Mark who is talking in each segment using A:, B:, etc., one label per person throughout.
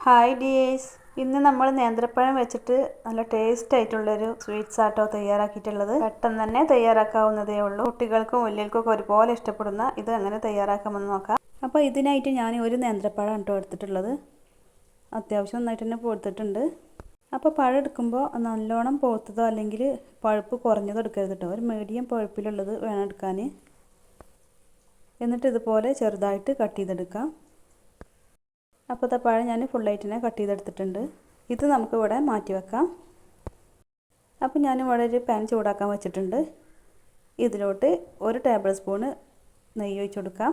A: Hi dears, ഇന്ന് നമ്മൾ നേന്ത്രപ്പഴം വെച്ചിട്ട് നല്ല ടേസ്റ്റ് ആയിട്ടുള്ളൊരു സ്വീറ്റ്സ് ആട്ടോ തയ്യാറാക്കിയിട്ടുള്ളത്. പെട്ടെന്ന് തന്നെ തയ്യാറാക്കാവുന്നതേ ഉള്ളൂ. കുട്ടികൾക്കും വലിയവർക്കും ഒരുപോലെ ഇഷ്ടപ്പെടുന്ന ഇത് എങ്ങനെ തയ്യാറാക്കാമെന്ന് നോക്കാം. അപ്പോൾ ഇതിനായിട്ട് ഞാൻ ഒരു നേന്ത്രപ്പഴം കേട്ടോ എടുത്തിട്ടുള്ളത്. അത്യാവശ്യം നന്നായിട്ട് തന്നെ പോത്തിട്ടുണ്ട്. അപ്പോൾ പഴം എടുക്കുമ്പോൾ നല്ലോണം പോത്തതോ അല്ലെങ്കിൽ പഴുപ്പ് കുറഞ്ഞതോ എടുക്കരുത് കേട്ടോ. ഒരു മീഡിയം പഴുപ്പിലുള്ളത് വേണം എടുക്കാൻ. എന്നിട്ട് ഇതുപോലെ ചെറുതായിട്ട് കട്ട് ചെയ്തെടുക്കാം. അപ്പോൾ പഴം ഞാൻ ഫുള്ളായിട്ട് തന്നെ കട്ട് ചെയ്തെടുത്തിട്ടുണ്ട്. ഇത് നമുക്കിവിടെ മാറ്റി വെക്കാം. അപ്പോൾ ഞാനിവിടെ ഒരു പാൻ ചൂടാക്കാൻ വെച്ചിട്ടുണ്ട്. ഇതിലോട്ട് 1 ടേബിൾ സ്പൂണ് നെയ്യ് ഒഴിച്ച് കൊടുക്കാം.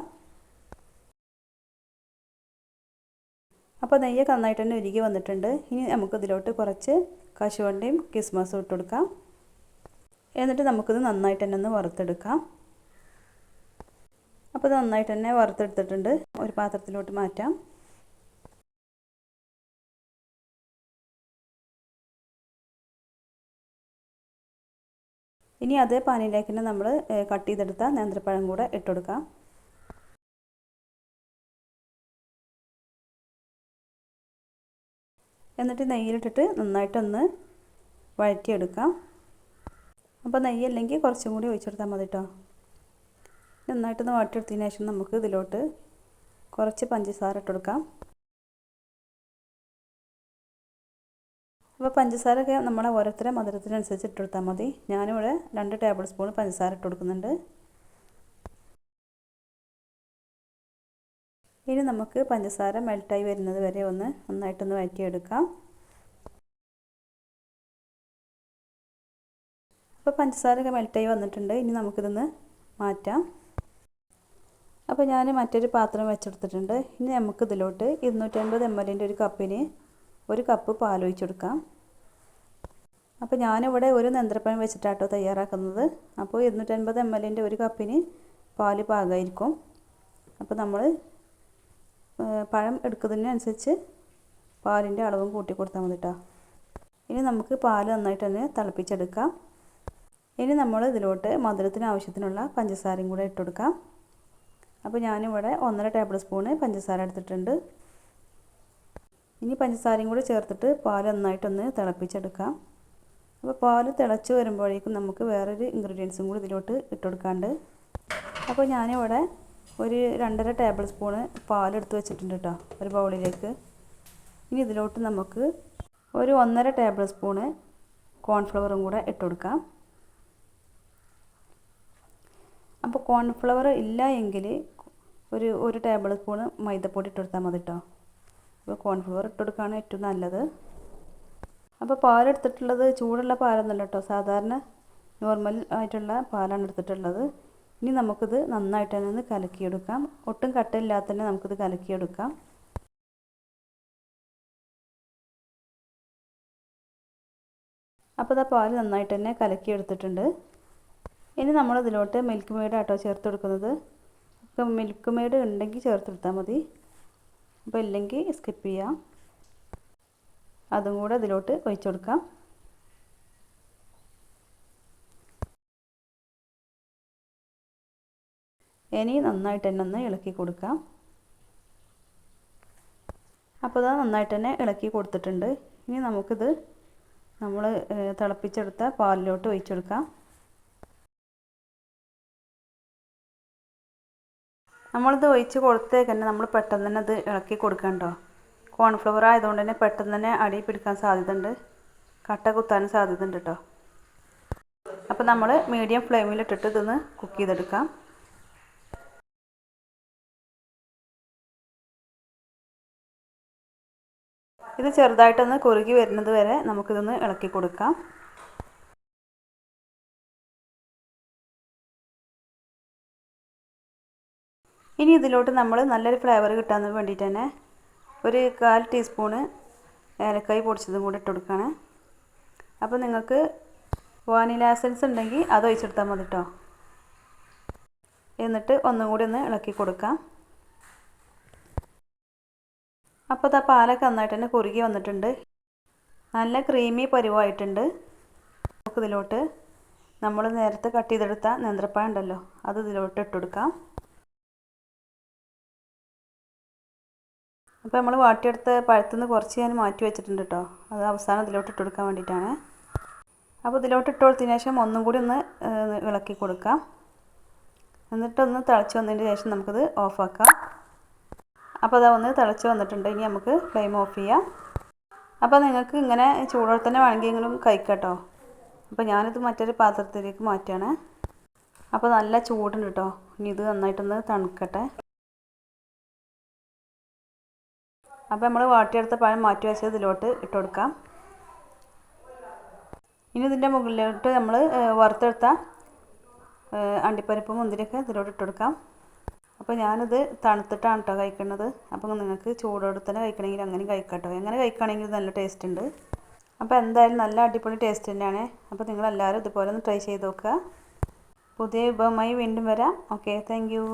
A: അപ്പോൾ നെയ്യൊക്കെ നന്നായിട്ട് തന്നെ ഉരുകി വന്നിട്ടുണ്ട്. ഇനി നമുക്കിതിലോട്ട് കുറച്ച് കശുവണ്ടിയും കിസ്മസും ഇട്ട് കൊടുക്കാം. എന്നിട്ട് നമുക്കിത് നന്നായിട്ട് തന്നെ ഒന്ന് വറുത്തെടുക്കാം. അപ്പോൾ ഇത് നന്നായിട്ട് തന്നെ വറുത്തെടുത്തിട്ടുണ്ട്. ഒരു പാത്രത്തിലോട്ട് മാറ്റാം. ഇനി അതേ പാനിലേക്ക് തന്നെ നമ്മൾ കട്ട് ചെയ്തെടുത്ത നേന്ത്രപ്പഴം കൂടെ ഇട്ട് കൊടുക്കാം. എന്നിട്ട് നെയ്യിലിട്ടിട്ട് നന്നായിട്ടൊന്ന് വഴറ്റിയെടുക്കാം. അപ്പോൾ നെയ്യല്ലെങ്കിൽ കുറച്ചും കൂടി ഒഴിച്ചെടുത്താൽ മതി കേട്ടോ. നന്നായിട്ടൊന്ന് വഴറ്റിയെടുത്തതിന് ശേഷം നമുക്ക് ഇതിലോട്ട് കുറച്ച് പഞ്ചസാര ഇട്ട് കൊടുക്കാം. അപ്പോൾ പഞ്ചസാരയൊക്കെ നമ്മളെ ഓരോരുത്തരുടെ മധുരത്തിനനുസരിച്ച് ഇട്ട് കൊടുത്താൽ മതി. ഞാനിവിടെ 2 ടേബിൾ സ്പൂൺ പഞ്ചസാര ഇട്ട് കൊടുക്കുന്നുണ്ട്. ഇനി നമുക്ക് പഞ്ചസാര മെൽറ്റായി വരുന്നത് വരെ ഒന്ന് നന്നായിട്ടൊന്ന് വഴറ്റിയെടുക്കാം. അപ്പോൾ പഞ്ചസാരയൊക്കെ മെൽറ്റായി വന്നിട്ടുണ്ട്. ഇനി നമുക്കിതൊന്ന് മാറ്റാം. അപ്പോൾ ഞാൻ മറ്റൊരു പാത്രം വെച്ചെടുത്തിട്ടുണ്ട്. ഇനി നമുക്കിതിലോട്ട് 250 ml ഒരു കപ്പിന് 1 കപ്പ് പാൽ ഒഴിച്ചെടുക്കാം. അപ്പോൾ ഞാനിവിടെ ഒരു നേന്ത്രപ്പഴം വെച്ചിട്ടാട്ടോ തയ്യാറാക്കുന്നത്. അപ്പോൾ 250 ml ഒരു കപ്പിന് പാൽ പാകമായിരിക്കും. അപ്പോൾ നമ്മൾ പഴം എടുക്കുന്നതിനനുസരിച്ച് പാലിൻ്റെ അളവും കൂട്ടി കൊടുത്താൽ മതി കേട്ടോ. ഇനി നമുക്ക് പാൽ നന്നായിട്ട് തന്നെ തിളപ്പിച്ചെടുക്കാം. ഇനി നമ്മൾ ഇതിലോട്ട് മധുരത്തിന് ആവശ്യത്തിനുള്ള പഞ്ചസാരയും കൂടെ ഇട്ട് കൊടുക്കാം. അപ്പോൾ ഞാനിവിടെ 1.5 ടേബിൾ സ്പൂണ് പഞ്ചസാര എടുത്തിട്ടുണ്ട്. ഇനി പഞ്ചസാരയും കൂടി ചേർത്തിട്ട് പാൽ നന്നായിട്ടൊന്ന് തിളപ്പിച്ചെടുക്കാം. അപ്പോൾ പാൽ തിളച്ച് വരുമ്പോഴേക്കും നമുക്ക് വേറൊരു ഇൻഗ്രീഡിയൻസും കൂടി ഇതിലോട്ട് ഇട്ട് കൊടുക്കാണ്ട്. അപ്പോൾ ഞാനിവിടെ ഒരു 2.5 ടേബിൾ സ്പൂണ് പാലെടുത്ത് വെച്ചിട്ടുണ്ട് കേട്ടോ, ഒരു ബൗളിലേക്ക്. ഇനി ഇതിലോട്ട് നമുക്ക് ഒരു 1.5 ടേബിൾ സ്പൂണ് കോൺഫ്ലവറും കൂടെ ഇട്ട് കൊടുക്കാം. അപ്പോൾ കോൺഫ്ലവർ ഇല്ല എങ്കിൽ ഒരു ടേബിൾ സ്പൂണ് മൈദപ്പൊടി ഇട്ട് കൊടുത്താൽ മതി കേട്ടോ. അപ്പോൾ കോൺഫ്ലവർ ഇട്ട് കൊടുക്കുകയാണ് ഏറ്റവും നല്ലത്. അപ്പോൾ പാലെടുത്തിട്ടുള്ളത് ചൂടുള്ള പാലൊന്നുമല്ല കേട്ടോ, സാധാരണ നോർമൽ ആയിട്ടുള്ള പാലാണ് എടുത്തിട്ടുള്ളത്. ഇനി നമുക്കിത് നന്നായിട്ട് തന്നെ ഒന്ന് കലക്കിയെടുക്കാം. ഒട്ടും കട്ടയില്ലാതെ തന്നെ നമുക്കിത് കലക്കിയെടുക്കാം. അപ്പോൾ പാൽ നന്നായിട്ട് തന്നെ കലക്കിയെടുത്തിട്ടുണ്ട്. ഇനി നമ്മളിതിലോട്ട് മിൽക്ക് മെയ്ഡ് ആട്ടോ ചേർത്ത് കൊടുക്കുന്നത്. അപ്പോൾ മിൽക്ക് മെയ്ഡ് ഉണ്ടെങ്കിൽ ചേർത്തെടുത്താൽ മതി. അപ്പോൾ ഇല്ലെങ്കിൽ സ്കിപ്പ് ചെയ്യാം. അതും കൂടെ ഇതിലോട്ട് ഒഴിച്ചു കൊടുക്കാം. ഇനി നന്നായിട്ട് തന്നെ ഒന്ന് ഇളക്കി കൊടുക്കാം. അപ്പോൾ അത് നന്നായിട്ട് തന്നെ ഇളക്കി കൊടുത്തിട്ടുണ്ട്. ഇനി നമുക്കിത് നമ്മൾ തിളപ്പിച്ചെടുത്ത പാലിലോട്ട് ഒഴിച്ചെടുക്കാം. നമ്മളിത് ഒഴിച്ച് കൊടുത്തേക്ക് തന്നെ നമ്മൾ പെട്ടെന്ന് തന്നെ അത് ഇളക്കി കൊടുക്കണ്ടോ. കോൺഫ്ലവർ ആയതുകൊണ്ട് തന്നെ പെട്ടെന്ന് തന്നെ അടി പിടിക്കാൻ സാധ്യതയുണ്ട്, കട്ട കുത്താനും സാധ്യതയുണ്ട് കേട്ടോ. അപ്പോൾ നമ്മൾ മീഡിയം ഫ്ലെയിമിലിട്ടിട്ട് ഇതൊന്ന് കുക്ക് ചെയ്തെടുക്കാം. ഇത് ചെറുതായിട്ടൊന്ന് കുറുകി വരുന്നത് വരെ നമുക്കിതൊന്ന് ഇളക്കി കൊടുക്കാം. ഇനി ഇതിലോട്ട് നമ്മൾ നല്ലൊരു ഫ്ലേവർ കിട്ടാൻ വേണ്ടിയിട്ട് തന്നെ ഒരു 1/4 ടീസ്പൂണ് ഏലക്കായ് പൊടിച്ചതും കൂടി ഇട്ട് കൊടുക്കുകയാണ്. അപ്പോൾ നിങ്ങൾക്ക് വാനില എസൻസ് ഉണ്ടെങ്കിൽ അത് ഒഴിച്ചെടുത്താൽ മതി കേട്ടോ. എന്നിട്ട് ഒന്നും കൂടി ഒന്ന് ഇളക്കി കൊടുക്കാം. അപ്പോൾ പാലൊക്കെ നന്നായിട്ട് തന്നെ കുറുകി വന്നിട്ടുണ്ട്. നല്ല ക്രീമി പരുവായിട്ടുണ്ട്. നമുക്കിതിലോട്ട് നമ്മൾ നേരത്തെ കട്ട് ചെയ്തെടുത്ത നേന്ത്രപ്പഴം ഉണ്ടല്ലോ, അത് ഇതിലോട്ട് ഇട്ട് കൊടുക്കാം. അപ്പോൾ നമ്മൾ വാട്ടിയെടുത്ത പഴത്തുനിന്ന് കുറച്ച് ഞാൻ മാറ്റി വെച്ചിട്ടുണ്ട് കേട്ടോ. അത് അവസാനം ഇതിലോട്ട് ഇട്ട് കൊടുക്കാൻ വേണ്ടിയിട്ടാണ്. അപ്പോൾ ഇതിലോട്ട് ഇട്ട് കൊടുത്തതിന് ശേഷം ഒന്നും കൂടി ഒന്ന് ഇളക്കി കൊടുക്കാം. എന്നിട്ടൊന്ന് തിളച്ച് വന്നതിന് ശേഷം നമുക്കിത് ഓഫാക്കാം. അപ്പോൾ അതാ ഒന്ന് തിളച്ച് വന്നിട്ടുണ്ട്. ഇനി നമുക്ക് ഫ്ലെയിം ഓഫ് ചെയ്യാം. അപ്പോൾ നിങ്ങൾക്ക് ഇങ്ങനെ ചൂടോടെ തന്നെ വേണമെങ്കിലും കഴിക്കാം കേട്ടോ. അപ്പോൾ ഞാനിത് മറ്റൊരു പാത്രത്തിലേക്ക് മാറ്റുകയാണ്. അപ്പോൾ നല്ല ചൂടുണ്ട് കേട്ടോ. ഇനി ഇത് നന്നായിട്ടൊന്ന് തണുക്കട്ടെ. അപ്പോൾ നമ്മൾ വാട്ടിയെടുത്ത പഴം മാറ്റി വെച്ചത് ഇതിലോട്ട് ഇട്ട് കൊടുക്കാം. ഇനി ഇതിൻ്റെ മുകളിലോട്ട് നമ്മൾ വറുത്തെടുത്ത അണ്ടിപ്പരിപ്പ് മുന്തിരിയൊക്കെ ഇതിലോട്ട് ഇട്ട് കൊടുക്കാം. അപ്പോൾ ഞാനിത് തണുത്തിട്ടാണ് കേട്ടോ കഴിക്കുന്നത്. അപ്പോൾ നിങ്ങൾക്ക് ചൂടോടെ തന്നെ കഴിക്കണമെങ്കിൽ അങ്ങനെ കഴിക്കാം കേട്ടോ. എങ്ങനെ കഴിക്കുകയാണെങ്കിൽ നല്ല ടേസ്റ്റ് ഉണ്ട്. അപ്പോൾ എന്തായാലും നല്ല അടിപൊളി ടേസ്റ്റ് തന്നെയാണ്. അപ്പോൾ നിങ്ങളെല്ലാവരും ഇതുപോലെ ഒന്ന് ട്രൈ ചെയ്ത് നോക്കുക. പുതിയ വിഭവമായി വീണ്ടും വരാം. Okay, thank you.